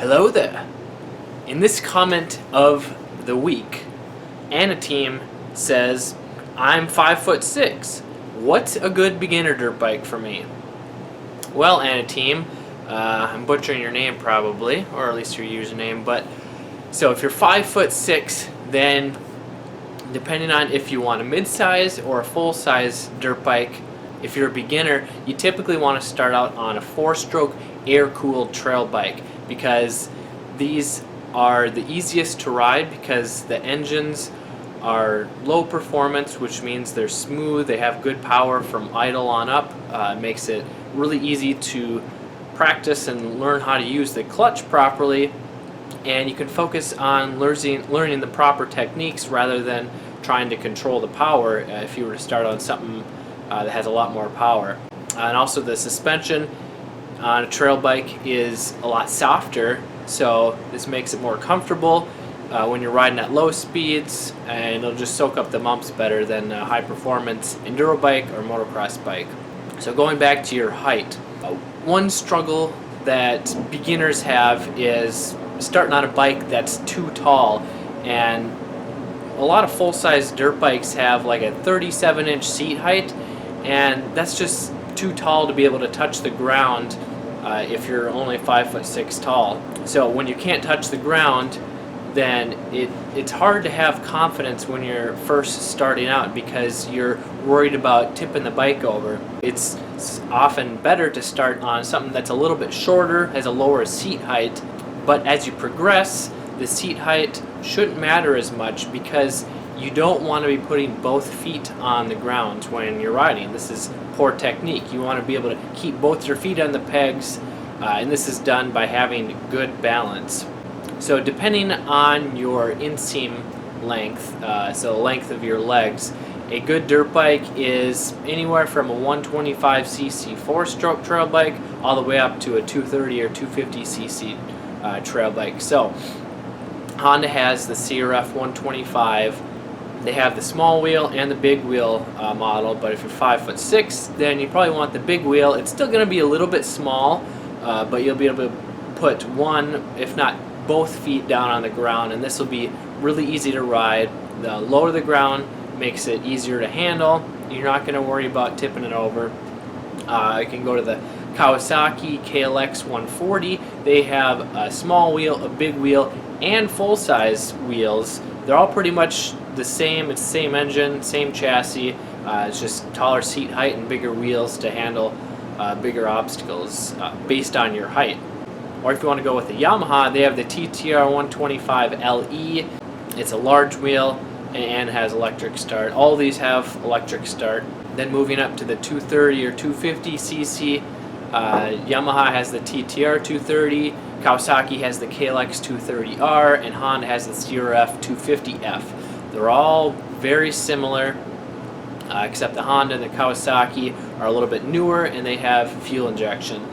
Hello there. In this comment of the week, Anna Team says, I'm 5'6". What's a good beginner dirt bike for me? Well, Anna Team, I'm butchering your name probably, or at least your username, but so if you're 5'6", then depending on if you want a mid-size or a full-size dirt bike, if you're a beginner, you typically want to start out on a 4-stroke air-cooled trail bike, because these are the easiest to ride because the engines are low performance, which means they're smooth, they have good power from idle on up. It makes it really easy to practice and learn how to use the clutch properly, and you can focus on learning the proper techniques rather than trying to control the power if you were to start on something that has a lot more power. And also the suspension on a trail bike is a lot softer, so this makes it more comfortable when you're riding at low speeds, and it'll just soak up the bumps better than a high performance enduro bike or motocross bike. So going back to your height, one struggle that beginners have is starting on a bike that's too tall, and a lot of full-size dirt bikes have like a 37-inch seat height, and that's just too tall to be able to touch the ground if you're only 5'6" tall. So when you can't touch the ground, then it's hard to have confidence when you're first starting out because you're worried about tipping the bike over. It's often better to start on something that's a little bit shorter, has a lower seat height, but as you progress, the seat height shouldn't matter as much because you don't want to be putting both feet on the ground when you're riding. This is poor technique. You want to be able to keep both your feet on the pegs, and this is done by having good balance. So depending on your inseam length, so the length of your legs, a good dirt bike is anywhere from a 125cc 4-stroke trail bike all the way up to a 230 or 250cc trail bike. So Honda has the CRF 125. They have the small wheel and the big wheel model, but if you're 5'6", then you probably want the big wheel. It's still going to be a little bit small, but you'll be able to put one, if not both feet down on the ground, and this will be really easy to ride. The lower the ground makes it easier to handle. You're not going to worry about tipping it over. You can go to the Kawasaki KLX 140. They have a small wheel, a big wheel, and full-size wheels. They're all pretty much the same. It's the same engine, same chassis. It's just taller seat height and bigger wheels to handle bigger obstacles based on your height. Or if you want to go with the Yamaha, they have the TTR 125 LE. It's a large wheel and has electric start. All these have electric start. Then moving up to the 230 or 250cc, Yamaha has the TTR 230, Kawasaki has the KLX 230R, and Honda has the CRF 250F. They're all very similar, except the Honda and the Kawasaki are a little bit newer and they have fuel injection.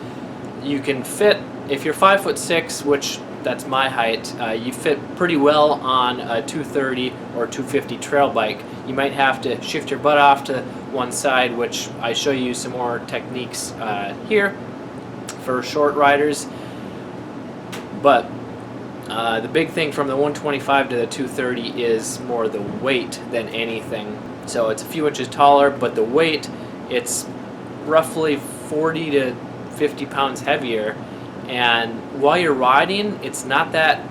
You can fit, if you're 5'6", which that's my height, you fit pretty well on a 230 or 250 trail bike. You might have to shift your butt off to one side, which I show you some more techniques here for short riders. But the big thing from the 125 to the 230 is more the weight than anything. So it's a few inches taller, but the weight, it's roughly 40 to 50 pounds heavier. And while you're riding, it's not that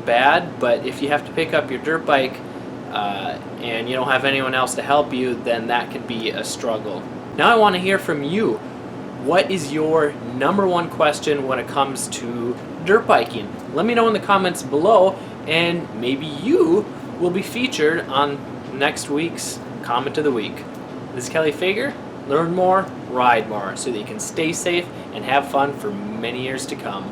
bad, but if you have to pick up your dirt bike and you don't have anyone else to help you, then that could be a struggle. Now I want to hear from you. What is your #1 question when it comes to dirt biking? Let me know in the comments below, and maybe you will be featured on next week's Comment of the Week. This is Kelly Fager. Learn more, ride more, so that you can stay safe and have fun for many years to come.